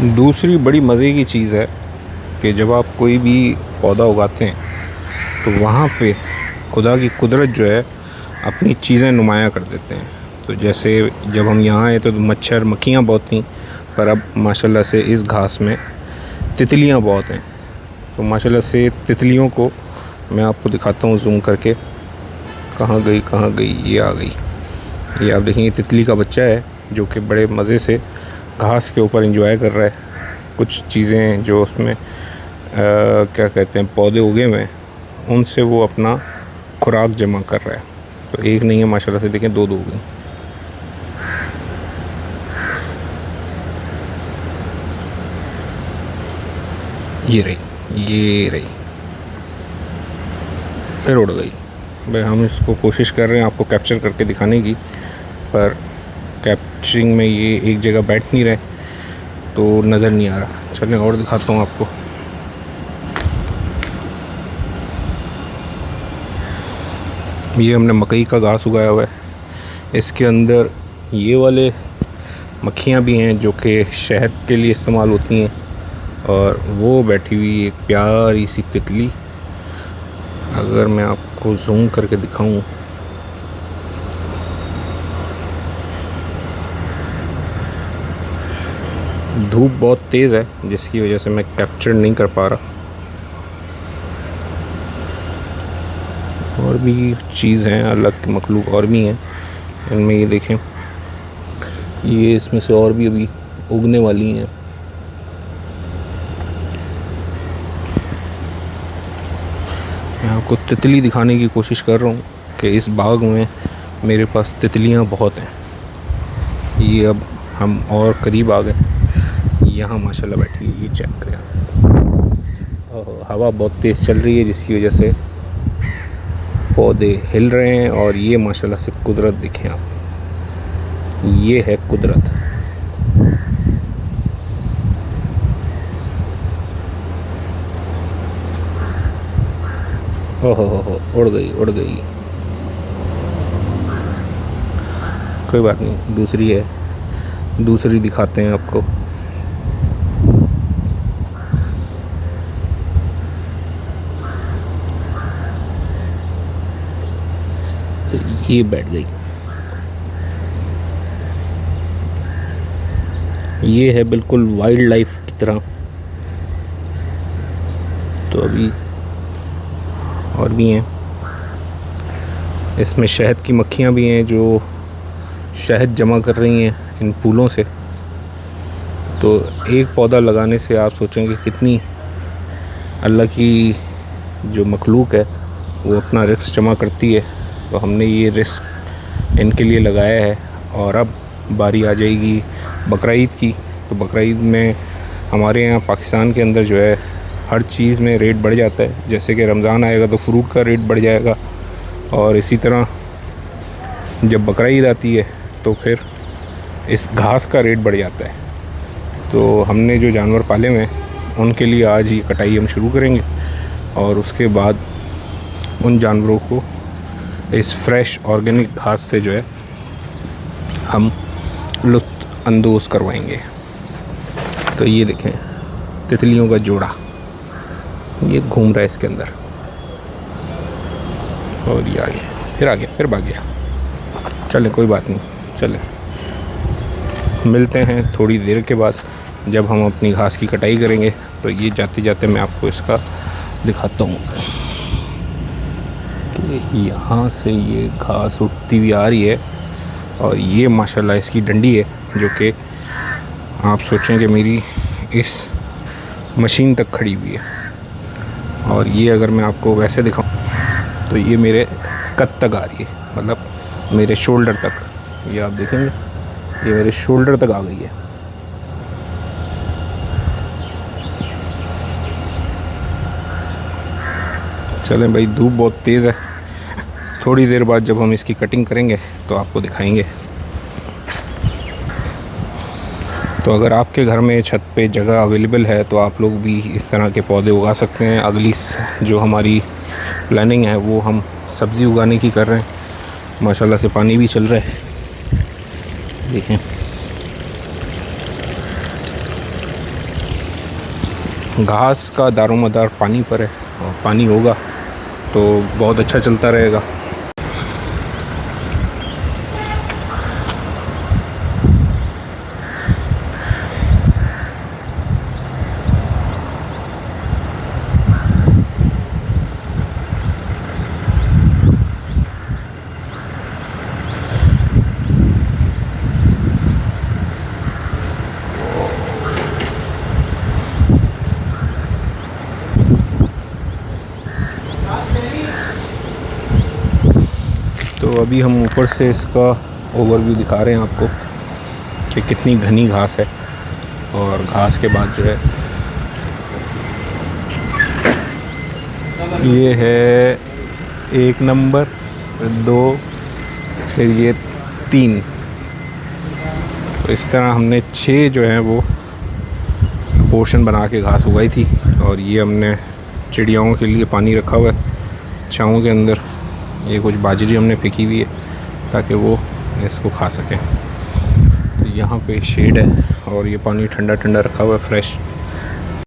दूसरी बड़ी मज़े की चीज़ है कि जब आप कोई भी पौधा उगाते हैं तो वहाँ पे खुदा की कुदरत जो है अपनी चीज़ें नुमायाँ कर देते हैं। तो जैसे जब हम यहाँ आए तो मच्छर मक्खियाँ बहुत थीं, पर अब माशाल्लाह से इस घास में तितलियाँ बहुत हैं। तो माशाल्लाह से तितलियों को मैं आपको दिखाता हूँ ज़ूम करके। कहाँ गई, ये आ गई। ये आप देखेंगे तितली का बच्चा है जो कि बड़े मज़े से घास के ऊपर एंजॉय कर रहा है। कुछ चीज़ें जो उसमें क्या कहते हैं पौधे उगे हुए हैं उनसे वो अपना खुराक जमा कर रहा है। तो एक नहीं है माशाल्लाह से, देखें दो हो गई। ये रही फिर उड़ गई। भाई हम इसको कोशिश कर रहे हैं आपको कैप्चर करके दिखाने की, पर कैप्चरिंग में ये एक जगह बैठ नहीं रहे तो नज़र नहीं आ रहा। चलिए और दिखाता हूँ आपको। ये हमने मकई का घास उगाया हुआ है। इसके अंदर ये वाले मक्खियाँ भी हैं जो कि शहद के लिए इस्तेमाल होती हैं, और वो बैठी हुई एक प्यारी सी तितली। अगर मैं आपको जूम करके दिखाऊं, धूप बहुत तेज़ है जिसकी वजह से मैं कैप्चर नहीं कर पा रहा। और भी चीज़ हैं, अलग मखलूक और भी हैं इनमें। ये देखें, ये इसमें से और भी अभी उगने वाली हैं। मैं आपको तितली दिखाने की कोशिश कर रहा हूँ कि इस बाग में मेरे पास तितलियाँ बहुत हैं। ये अब हम और करीब आ गए। यहाँ माशाल्लाह बैठी है, ये चेक करें। हवा बहुत तेज़ चल रही है जिसकी वजह से पौधे हिल रहे हैं। और ये माशाल्लाह से कुदरत देखें आप, ये है कुदरत। हो उड़ गई। कोई बात नहीं, दूसरी है, दूसरी दिखाते हैं आपको। तो ये बैठ गई। ये है बिल्कुल वाइल्ड लाइफ की तरह। तो अभी और भी हैं, इसमें शहद की मक्खियाँ भी हैं जो शहद जमा कर रही हैं इन फूलों से। तो एक पौधा लगाने से आप सोचेंगे कितनी अल्लाह की जो मखलूक है वो अपना रिस्क जमा करती है। तो हमने ये रिस्क इनके लिए लगाया है। और अब बारी आ जाएगी बकरा ईद की। तो बकरा ईद में हमारे यहाँ पाकिस्तान के अंदर जो है हर चीज़ में रेट बढ़ जाता है। जैसे कि रमज़ान आएगा तो फ्रूट का रेट बढ़ जाएगा, और इसी तरह जब बकरा ईद आती है तो फिर इस घास का रेट बढ़ जाता है। तो हमने जो जानवर पाले हुए हैं उनके लिए आज ही कटाई हम शुरू करेंगे, और उसके बाद उन जानवरों को इस फ्रेश ऑर्गेनिक घास से जो है हम लुत्फ़ अंदोज़ करवाएंगे। तो ये देखें तितलियों का जोड़ा, ये घूम रहा है इसके अंदर, और ये आ गया फिर भाग गया। चले कोई बात नहीं, चले मिलते हैं थोड़ी देर के बाद जब हम अपनी घास की कटाई करेंगे। तो ये जाते जाते मैं आपको इसका दिखाता हूँ कि यहाँ से ये घास उठती हुई आ रही है, और ये माशाल्लाह इसकी डंडी है जो कि आप सोचें कि मेरी इस मशीन तक खड़ी हुई है। और ये अगर मैं आपको वैसे दिखाऊं तो ये मेरे कद तक आ रही है, मतलब मेरे शोल्डर तक। ये आप देखेंगे ये मेरे शोल्डर तक आ गई है। चलें भाई, धूप बहुत तेज़ है। थोड़ी देर बाद जब हम इसकी कटिंग करेंगे तो आपको दिखाएंगे। तो अगर आपके घर में छत पे जगह अवेलेबल है तो आप लोग भी इस तरह के पौधे उगा सकते हैं। अगली जो हमारी प्लानिंग है वो हम सब्ज़ी उगाने की कर रहे हैं। माशाल्लाह से पानी भी चल रहा है, देखें। घास का दारोमदार पानी पर है और पानी होगा तो बहुत अच्छा चलता रहेगा। तो अभी हम ऊपर से इसका ओवरव्यू दिखा रहे हैं आपको कि कितनी घनी घास है। और घास के बाद जो है ये है 1 नंबर, 2, फिर ये 3। तो इस तरह हमने 6 जो है वो पोर्शन बना के घास उगाई थी। और ये हमने चिड़ियाओं के लिए पानी रखा हुआ है छाँव के अंदर। ये कुछ बाजरी हमने फेंकी हुई है ताकि वो इसको खा सकें। तो यहाँ पे शेड है और ये पानी ठंडा ठंडा रखा हुआ है, फ्रेश।